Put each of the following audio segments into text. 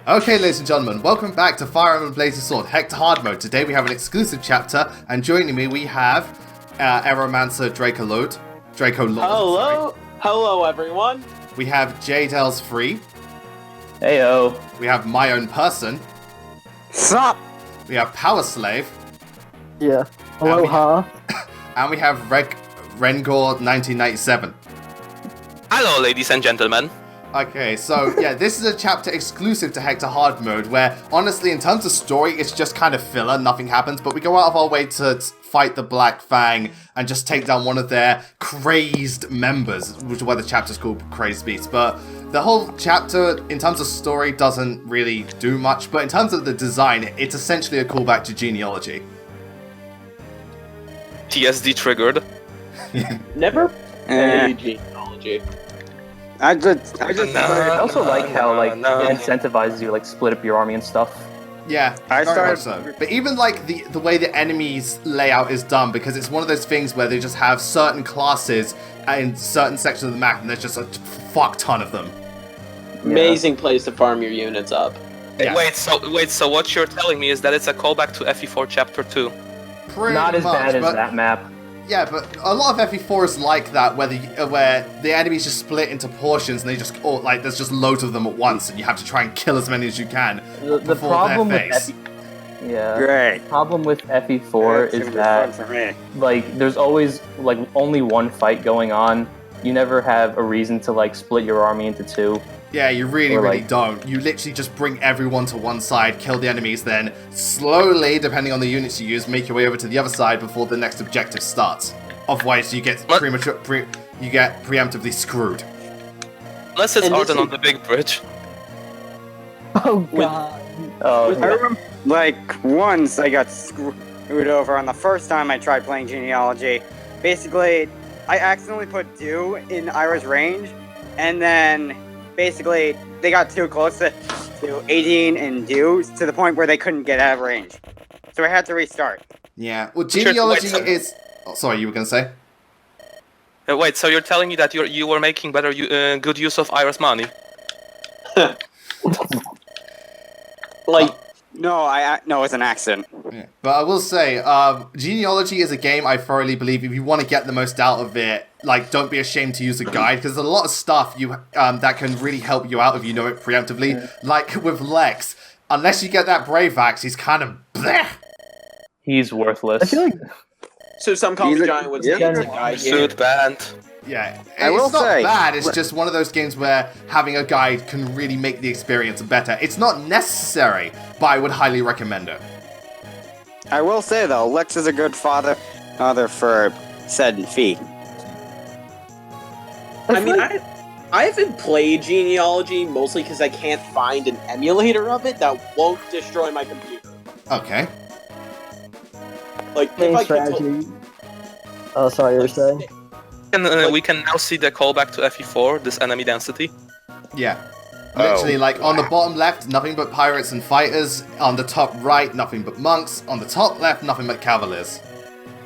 Okay, ladies and gentlemen, welcome back to Fire Emblem Blazes Sword, Hector Hard Mode. Today we have an exclusive chapter, and joining me we have Aeromancer Draco Lord. Hello everyone. We have Jadel's Free. Heyo. We have My Own Person. Sup? We have Power Slave. Yeah. Aloha. And we have Rengor 1997. Hello, ladies and gentlemen. Okay, so yeah, this is a chapter exclusive to Hector Hard Mode, where honestly, in terms of story, it's just kind of filler, nothing happens, but we go out of our way to fight the Black Fang and just take down one of their crazed members, which is why the chapter's called Crazed Beast. But the whole chapter, in terms of story, doesn't really do much, but in terms of the design, it's essentially a callback to genealogy. TSD triggered. Never played genealogy. I also like how it incentivizes you, split up your army and stuff. Yeah, I very much started- so. But even the way the enemies layout is done, because it's one of those things where they just have certain classes in certain sections of the map, and there's just a fuck ton of them. Amazing place to farm your units up. Yeah. Wait, so what you're telling me is that it's a callback to FE4 Chapter 2? Pretty Not as much, bad as but- that map. Yeah, but a lot of FE4 is like that, where the enemies just split into portions, and they just there's just loads of them at once, and you have to try and kill as many as you can The before problem their with face. Great. problem with FE4 It's is gonna be that fun for me. there's always only one fight going on. You never have a reason to split your army into two. Yeah, you really, Or, really don't. You literally just bring everyone to one side, kill the enemies, then slowly, depending on the units you use, make your way over to the other side before the next objective starts. Otherwise, you get preemptively screwed. Unless it's And this Arden is- on the big bridge. Oh god. Oh, I remember, once I got screwed over on the first time I tried playing genealogy. Basically, I accidentally put Dew in Ira's range, and then basically they got too close to 18 and Dew to the point where they couldn't get out of range. So I had to restart. Yeah, well, Sure, genealogy wait, so- is... Oh, sorry, you were going to say? Wait, so you're telling me that you were making better good use of Ira's money? No, no, it's an accident. Yeah. But I will say, genealogy is a game I thoroughly believe if you want to get the most out of it, don't be ashamed to use a guide, because there's a lot of stuff that can really help you out if you know it preemptively. Yeah. Like with Lex, unless you get that Brave Axe, he's kind of bleh. he's worthless. I feel like So some coffee giant would say it's a guy here. Suit band. Yeah, I will it's not say- bad, it's just one of those games where having a guide can really make the experience better. It's not necessary, but I would highly recommend it. I will say though, Lex is a good father for said fee. I mean, I haven't played genealogy mostly because I can't find an emulator of it that won't destroy my computer. Okay. If I can Oh, sorry, you were saying? And we can now see the callback to FE4, this enemy density. Yeah. Literally, on the bottom left, nothing but pirates and fighters. On the top right, nothing but monks. On the top left, nothing but cavaliers.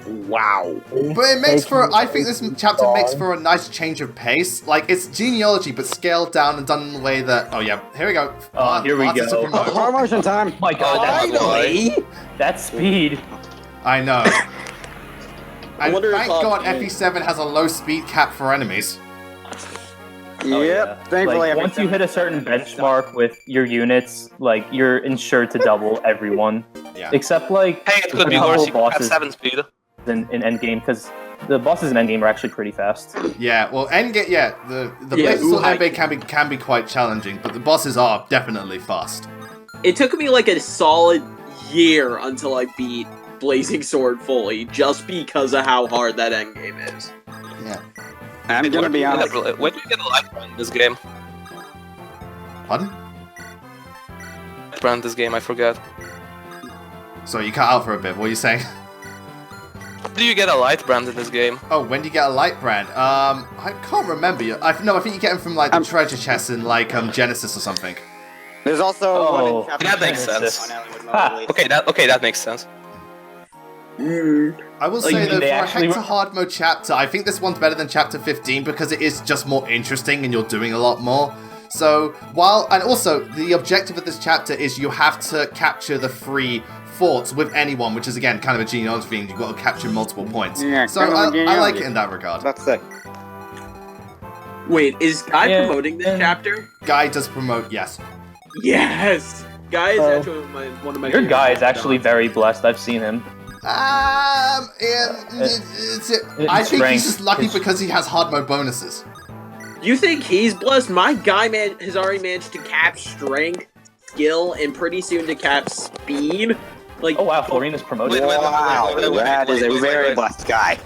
Wow. But it makes for, I think this chapter makes for a nice change of pace. It's genealogy, but scaled down and done in a way that, oh yeah, here we go. Here we Artist go. of remote. Promotion time. My god, Finally! that speed. I know. And wonder if, thank God FE7 has a low speed cap for enemies. Yep. Thankfully, Once you hit a certain benchmark with your units, you're insured to double everyone. Yeah. Except Hey, it could be a couple worse, you could have bosses 7 speed. in Endgame, because the bosses in Endgame are actually pretty fast. Yeah, well, Endgame, yeah, the Yeah, Blazes Sword I- Endgame can be quite challenging, but the bosses are definitely fast. It took me a solid year until I beat Blazing Sword fully, just because of how hard that endgame is. Yeah. I'm gonna be honest. When do you get a light brand in this game? Pardon? Brand this game, I forget. Sorry, you cut out for a bit. What are you saying? Do you get a light brand in this game? Oh, when do you get a light brand? I can't remember. I think you get them from the treasure chests in Genesis or something. There's also one in chapter that makes 10 sense. on Alien Mode Ah, release. That makes sense. I will you say mean though, for they a actually Hector Hard Mode chapter, I think this one's better than chapter 15 because it is just more interesting and you're doing a lot more. So, and also, the objective of this chapter is you have to capture the 3 forts with anyone, which is, again, kind of a genealogy thing. You've got to capture multiple points. Yeah, So, kind of a I like genealogy. it in that regard. That's it. Wait, is Guy Yeah, promoting this and- chapter? Guy does promote, yes. Yes! Guy is Oh. actually one of my Your favorite guy is characters. actually very blessed. I've seen him. I think he's just lucky it's- because he has hard mode bonuses. You think he's blessed? My guy has already managed to cap strength, skill, and pretty soon to cap speed. Like, Oh wow, Florina's promoted. Wow, that is a very blessed guy.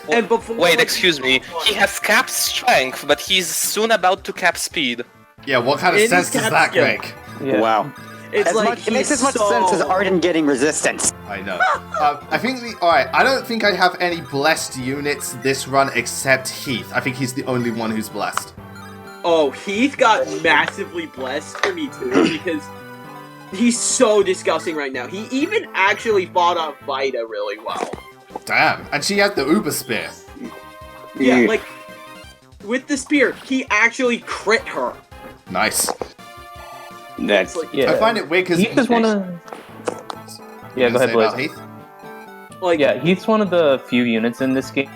and before Wait, excuse me. He has capped strength, but he's soon about to cap speed. Yeah, what kind of It sense is does cap that skill. make? Yeah. Wow. it's like It makes he's as much so... sense as Arden getting resistance. I know. I think alright, I don't think I have any blessed units this run except Heath. I think he's the only one who's blessed. Oh, Heath got massively blessed for me too, because he's so disgusting right now. He even actually fought off Vita really well. Damn. And she had the Uber Spear. Yeah, like, with the spear, he actually crit her. Nice. That's Like, Yeah. I find it weird because Heath is one of. Yeah, go ahead, Blaze. Heath? like, Yeah, Heath's one of the few units in this game,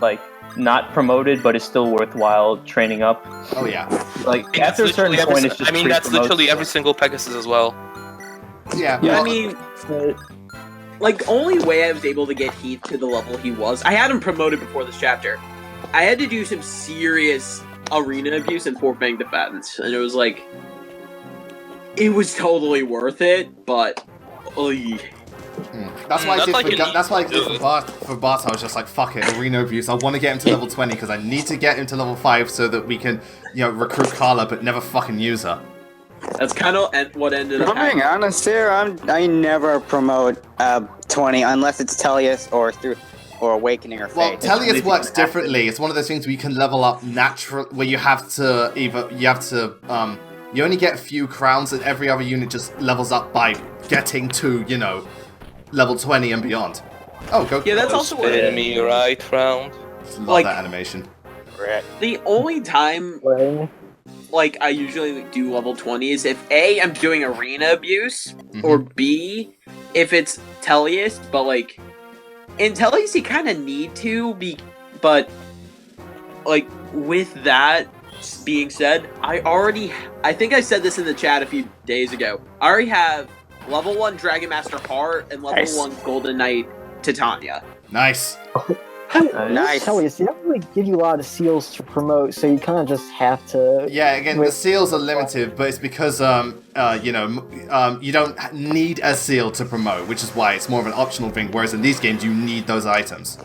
like not promoted, but is still worthwhile training up. Oh yeah. Like I mean, after a that's certain literally point, every- it's just I mean, that's pre-promotes. literally every single Pegasus as well. Yeah. Yeah. I well, mean, like, only way I was able to get Heath to the level he was, I had him promoted before this chapter. I had to do some serious arena abuse and four-fang defense, and it was like, it was totally worth it, but, oy. That's why I That's did like for, an- that's why I did for Bart. I was just like, fuck it, arena abuse. I want to get him to level 20 because I need to get him to level 5 so that we can, recruit Carla but never fucking use her. That's kind of what ended If up I'm being happening. honest here, I never promote 20 unless it's Tellius or Awakening or Fate. Well, It's Tellius anything works that happens. differently. It's one of those things where you can level up natural, where you only get a few crowns and every other unit just levels up by getting to, level 20 and beyond. Oh, go. Yeah, that's also what it Spin is. me right round. Love like- that animation. Right. The only time, Playing. like, I usually do level 20 is if A, I'm doing arena abuse, or B, if it's Tellius, but, like, in Tellius you kind of need to but, like, with that being said, I think I said this in the chat a few days ago, I already have level 1 Dragon Master Heart and level Nice. 1 Golden Knight Titania. Nice. Nice. Tellius, they don't really give you a lot of seals to promote, so you kind of just have to. Yeah, again, the Wait. seals are limited, but it's because, you don't need a seal to promote, which is why it's more of an optional thing, whereas in these games, you need those items.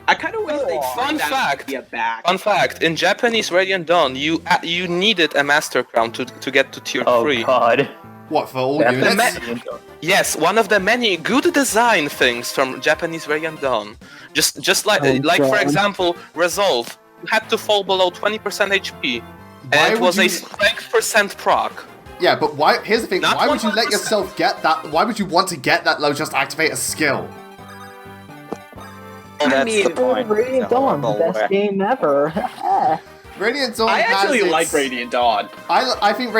I kind of wish they'd Fun bring that fact. idea back. Fun fact: in Japanese Radiant Dawn, you needed a Master Crown to get to tier Oh 3. god. What, for all That's units? Yes, one of the many good design things from Japanese Radiant Dawn. Just like Oh, for God. example, Resolve. You had to fall below 20% HP, Why and it would was you- a strength percent proc. Yeah, but why? Here's the thing. Not Why would you let 100%. yourself get that? Why would you want to get that low just to activate a skill? That's mean, the point. Radiant It's a Dawn, the horrible best way. game ever. Radiant Dawn I actually has like its- Radiant Dawn. I think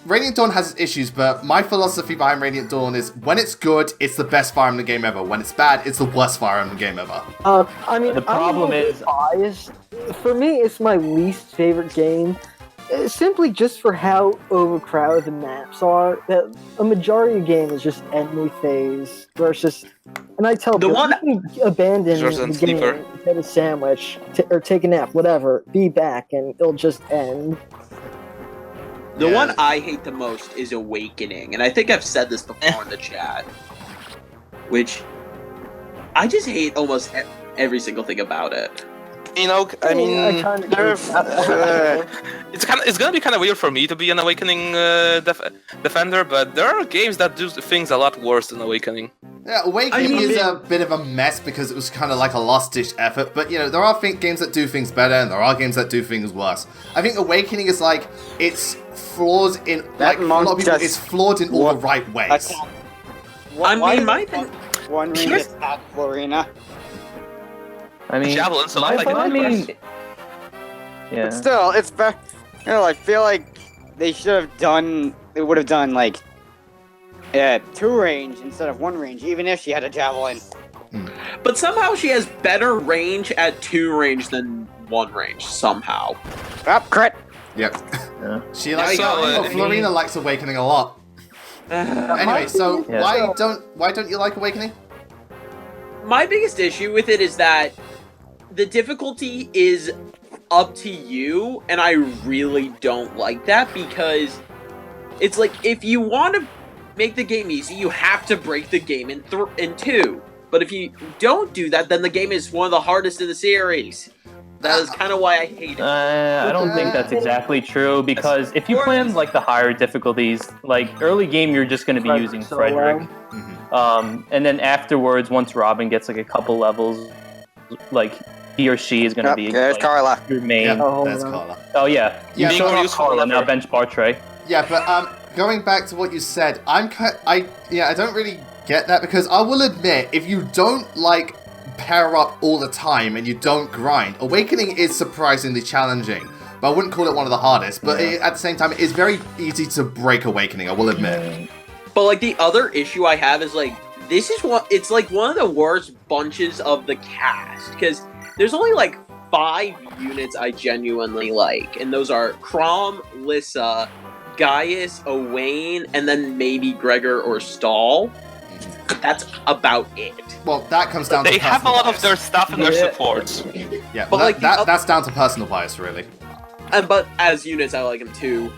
Radiant Dawn has its issues, but my philosophy behind Radiant Dawn is when it's good, it's the best Fire Emblem game ever. When it's bad, it's the worst Fire Emblem game ever. I mean, The problem I'm a little is- biased. For me, it's my least favorite game. Simply just for how overcrowded the maps are. That a majority of the game is just enemy phase versus. And I tell The people, one- you can abandon Yours the and game, Sleeper. get a sandwich, or take a nap, whatever. Be back, and it'll just end. The Yeah. one I hate the most is Awakening, and I think I've said this before in the chat. Which I just hate almost every single thing about it. You know, I mean, I kind of. it's gonna be kind of weird for me to be an Awakening defender, but there are games that do things a lot worse than Awakening. Yeah, Awakening I mean- is a bit of a mess because it was kind of like a last-ditch effort. But there are games that do things better, and there are games that do things worse. I think Awakening is like it's flawed in That for a lot of monk people. just- It's flawed in all the What- right ways. I Why mean, my does thing- one ring Here's- attack Florina? I mean, Javelin, so my, like I mean, Yeah. But still, it's better. You know, I feel like they would have done like 2 range instead of 1 range, even if she had a javelin. But somehow she has better range at 2 range than 1 range, somehow. Crit! Yep. Yeah. She likes So, Florina likes Awakening a lot. Anyway, so Yeah. why don't you like Awakening? My biggest issue with it is that the difficulty is up to you, and I really don't like that because it's like if you want to make the game easy, you have to break the game in 2. But if you don't do that, then the game is one of the hardest in the series. That is kind of why I hate it. I don't think that's exactly true because if you plan like the higher difficulties, like early game, you're just going to be using Frederick, and then afterwards, once Robin gets like a couple levels, like he or she is going to be There's like, Carla. your main. Yeah, that's Carla. Oh yeah, you Yeah, showed more off useful Carla, than now ever. bench Bartray. Yeah, but going back to what you said, I don't really get that because I will admit, if you don't like pair up all the time and you don't grind, Awakening is surprisingly challenging. But I wouldn't call it one of the hardest. But at the same time, it's very easy to break Awakening, I will admit. But like the other issue I have is like it's like one of the worst bunches of the cast because there's only like 5 units I genuinely like, and those are Crom, Lissa, Gaius, Owain, and then maybe Gregor or Stahl. That's about it. Well, that comes down to They have a personal lot bias. of their stuff and their supports. Yeah, But, but like, that's down to personal bias, really. But as units, I like them too.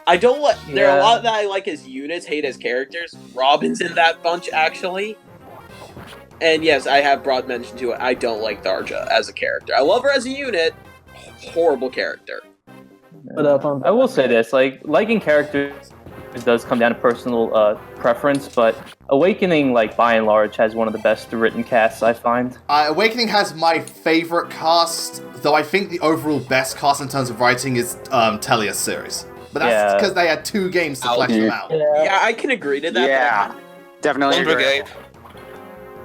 I don't like. There are a lot that I like as units, hate as characters. Robin's in that bunch actually. And yes, I have broad mention to it. I don't like Tharja as a character. I love her as a unit. Horrible character. I will say this, like liking characters does come down to personal preference, but Awakening, like by and large, has one of the best written casts I find. Awakening has my favorite cast, though I think the overall best cast in terms of writing is Tellius series. But that's because they had 2 games to flesh them out. Yeah, I can agree to that. Yeah, definitely One agree. brigade.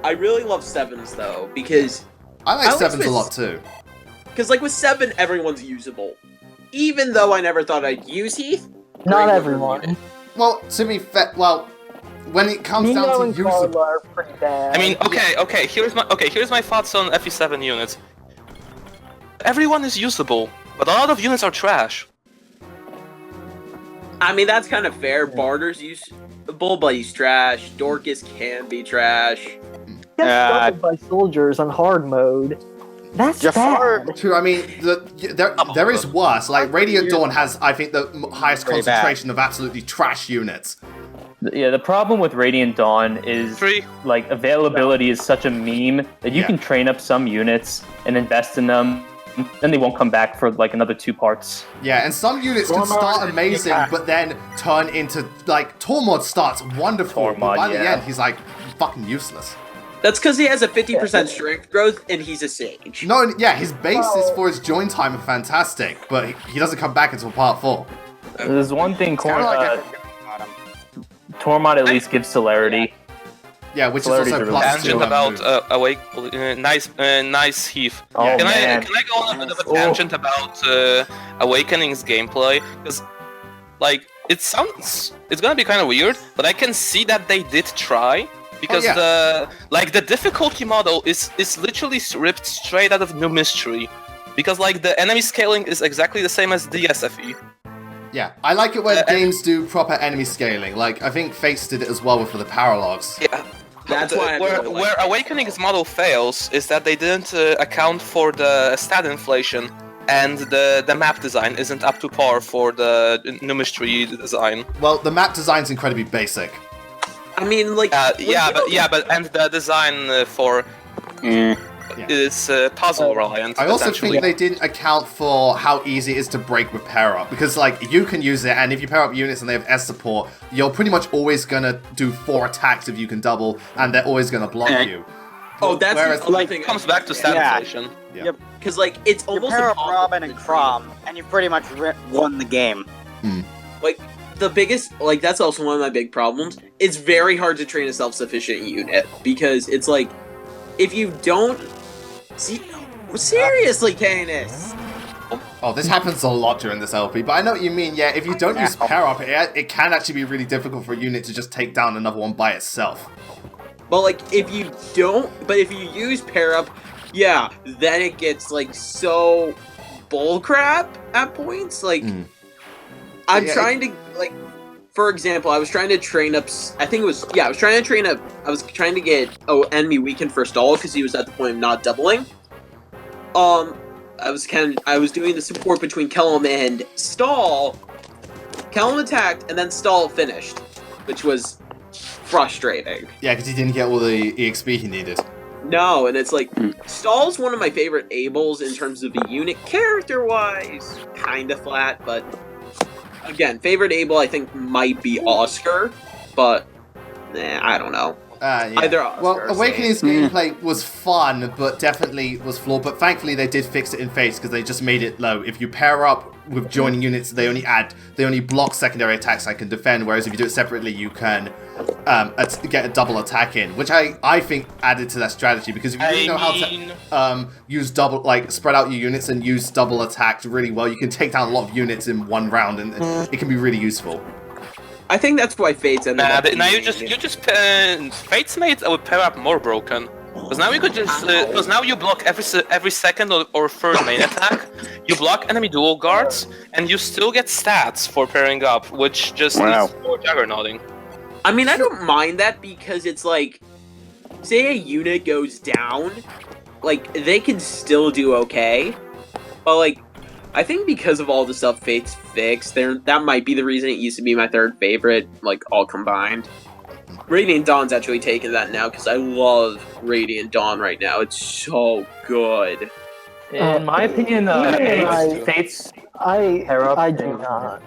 I really love Sevens though because I like I Sevens a always- lot too. like with 7, everyone's usable. Even though I never thought I'd use Heath. Not great everyone. unit. Well, to be fair, when it comes Nino down and to Carla usable, are pretty bad. I mean, okay. Here's my thoughts on FE7 units. Everyone is usable, but a lot of units are trash. I mean, that's kind of fair. Barter's usable, but he's trash. Dorcas can be trash. Gets started by soldiers on hard mode. That's Jafar- bad. true. I mean, there is worse. Like Radiant Dawn has, I think, the highest Pretty bad. concentration of absolutely trash units. Yeah, the problem with Radiant Dawn is 3. like availability is such a meme that you can train up some units and invest in them, then they won't come back for like another 2 parts. Yeah, and some units can Tormod start and amazing, Attack. but then turn into like Tormod starts wonderful, but Tormod, by the yeah. end he's like fucking useless. That's because he has a 50% strength growth and he's a sage. No, yeah, his bases for his join time are fantastic, but he doesn't come back until part 4. There's one thing Kind of like Tormod at least gives celerity. Yeah, which is Polarities also are plus really 2 Tangent on about move. nice Heath. Oh Can man. I go on a bit of a tangent about Awakening's gameplay? Because, like, it's gonna be kind of weird, but I can see that they did try. Because the difficulty model is literally ripped straight out of New Mystery. Because like the enemy scaling is exactly the same as the SFE. Yeah, I like it when games do proper enemy scaling. Like, I think Fates did it as well for the Paralogs. Yeah. That's why I where don't like it. Awakening's model fails is that they didn't account for the stat inflation, and the map design isn't up to par for the New Mystery design. Well, the map design's incredibly basic. I mean, like, But the design for is puzzle reliant. I also essentially. think they didn't account for how easy it is to break with pair up, because like you can use it, and if you pair up units and they have S support, you're pretty much always gonna do 4 attacks if you can double, and they're always gonna block you. oh, that's Whereas, the other like, thing. It comes back to stat Yeah. inflation. Because, like, it's You almost pair up impossible Robin to and train. Crom, and you pretty much won the game. Like, the biggest, like, that's also one of my big problems. It's very hard to train a self-sufficient unit, because it's like, if you don't... See, seriously, Canis! Oh, this happens a lot during this LP, but I know what you mean. Yeah, if you don't use Pair Up, it can actually be really difficult for a unit to just take down another one by itself. But like, if you use Pair Up, yeah, then it gets like so bullcrap at points. Like, I'm trying to like. For example, I was trying to train up. I was trying to get enemy weakened for stall because he was at the point of not doubling. I was doing the support between Kellum and stall. Kellum attacked and then stall finished, which was frustrating. Yeah, because he didn't get all the EXP he needed. No, and it's like stall's one of my favorite ables in terms of a unit character-wise. Kinda flat, but. Again, favorite able I think might be Oscar, but I don't know. Yeah. Either Oscar. Well, Awakening's gameplay was fun, but definitely was flawed. But thankfully, they did fix it in Fates because they just made it low. If you pair up with joining units, they only block secondary attacks and can defend. Whereas if you do it separately, you can get a double attack in, which I think added to that strategy because if you really know how to use double, like spread out your units and use double attacks really well, you can take down a lot of units in one round, and it can be really useful. I think that's why Fates ended up. Now Fates made our pair up more broken. Because now you could just, because now you block every second or third main attack. You block enemy dual guards, and you still get stats for pairing up, which just leads to juggernauting. I mean, I don't mind that because it's like, say a unit goes down, like they can still do okay, but like. I think because of all the stuff Fates fixed, that might be the reason it used to be my third favorite, like, all combined. Radiant Dawn's actually taken that now, because I love Radiant Dawn right now. It's so good. In my opinion, Fates pair up. I do not.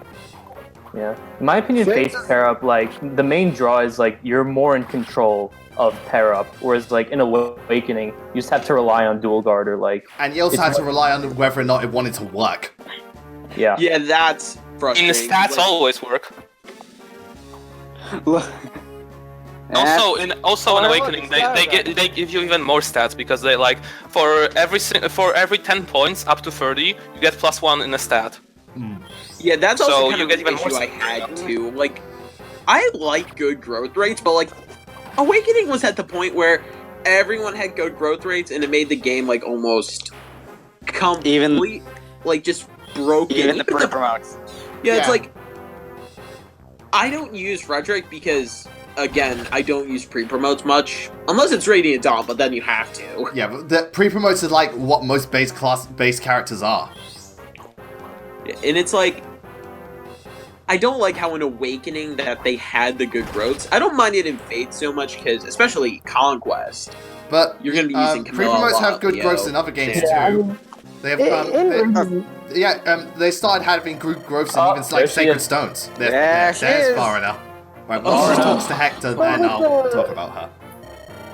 Yeah. In my opinion, Fates pair up, like, the main draw is, like, you're more in control of pair up, whereas, like, in Awakening, you just have to rely on dual guard or, like... And you also had to rely on whether or not it wanted to work. Yeah. Yeah, that's frustrating. In the stats always work. Also in Awakening, they give you even more stats because they like for every 10 points up to 30, you get +1 in a stat. Yeah, that's also So kind you of get an even more issue I had too. Like, I like good growth rates, but like, Awakening was at the point where everyone had good growth rates, and it made the game like almost complete, like just broken. Even the promotes. Yeah, it's like I don't use Frederick because. Again, I don't use pre-promotes much, unless it's Radiant Dawn, but then you have to. Yeah, but the pre-promotes is like what most base characters are. And it's like, I don't like how in Awakening that they had the good growths. I don't mind it in Fate so much, because, especially Conquest, but you're going to be using Camilla pre-promotes have good growths in other games too. They have, they started having good growths in even like Sacred Stones. There's far enough. Right, well, she talks to Hector, then I'll talk about her.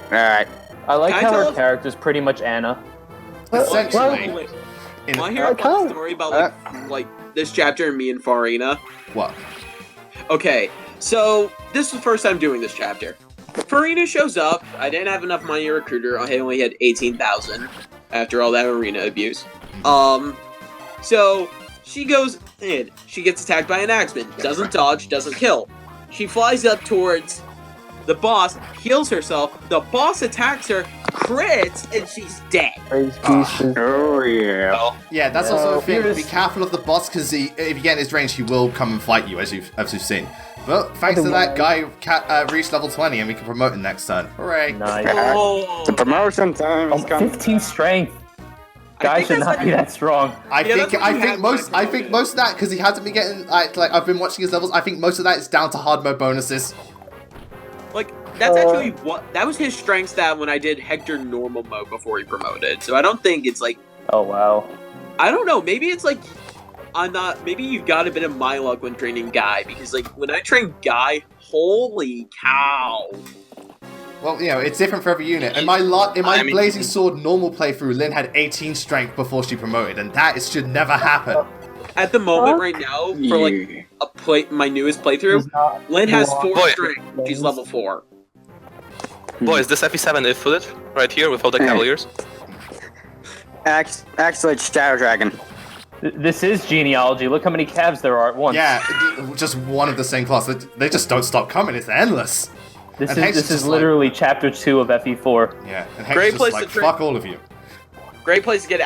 Alright. I like how her character's pretty much Anna. Essentially. Want to hear a fun story about like this chapter and me and Farina? What? Okay, so this is the first time doing this chapter. Farina shows up. I didn't have enough money to recruit her. I only had 18,000 after all that arena abuse. So she goes in. She gets attacked by an axeman. Doesn't dodge, doesn't kill. She flies up towards the boss, heals herself, the boss attacks her, crits, and she's dead. Oh, yeah. Yeah, that's also a thing. Be careful of the boss, because if you get in his range, he will come and fight you, as you've seen. But thanks to that, guy reached level 20, and we can promote him next turn. Hooray. Nice. The promotion time is coming. 15 strength. Guy should not be that strong. I think most of that, because he hasn't been getting like I've been watching his levels. I think most of that is down to hard mode bonuses. Like that's actually that was his strength stat when I did Hector normal mode before he promoted. So I don't think it's like. Oh wow. I don't know. Maybe it's like maybe you've got a bit of my luck when training Guy, because like when I train Guy, holy cow. Well, you know, it's different for every unit. In my Blazing Sword normal playthrough, Lynn had 18 strength before she promoted, and that should never happen. At the moment, right now, for like my newest playthrough, Lynn has 4 strength. She's level 4. Boys, this FE7 is footage right here with all the Cavaliers. Actually, it's Shadow Dragon. This is genealogy. Look how many calves there are at once. Yeah, just one of the same class. They just don't stop coming. It's endless. This is literally chapter 2 of FE4. Yeah, and Hector's Great just place like, to train. fuck all of you. Great place to get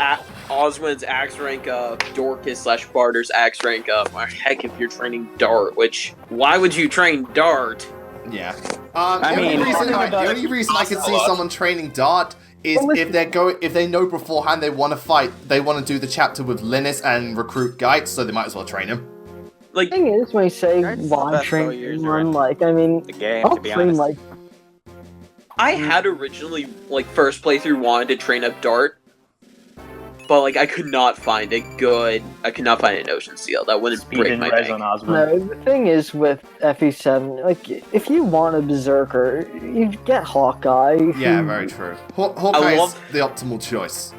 Oswald's axe rank up, Dorcas / Barter's axe rank up, or heck if you're training Dart, which, why would you train Dart? Yeah. I The mean, only reason I could see someone training Dart is if they know beforehand they want to fight, they want to do the chapter with Linus and recruit Geitz, so they might as well train him. Like, The thing is, when you say That's the why best train user one, in like, I mean, the game, I'll to be train, honest. like, I had originally, like, first playthrough wanted to train up Dart, but, like, I could not find an Ocean Seal that wouldn't Speed break and my res bank. on Osmond. no, the thing is with FE7, like, if you want a Berserker, you get Hawkeye. Yeah, who- very true. Hawkeye is love- the optimal choice.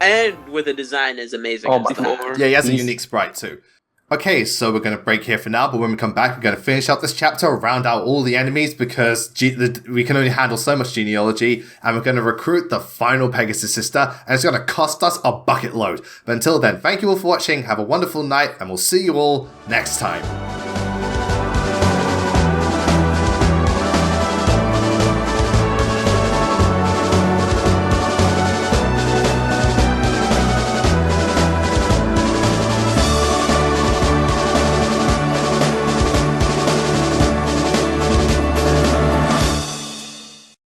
And with the design is amazing. Oh and my stuff. lord. Yeah, he has a He's- unique sprite too. Okay, so we're going to break here for now, but when we come back, we're going to finish up this chapter, round out all the enemies, because we can only handle so much genealogy, and we're going to recruit the final Pegasus sister, and it's going to cost us a bucket load. But until then, thank you all for watching, have a wonderful night, and we'll see you all next time.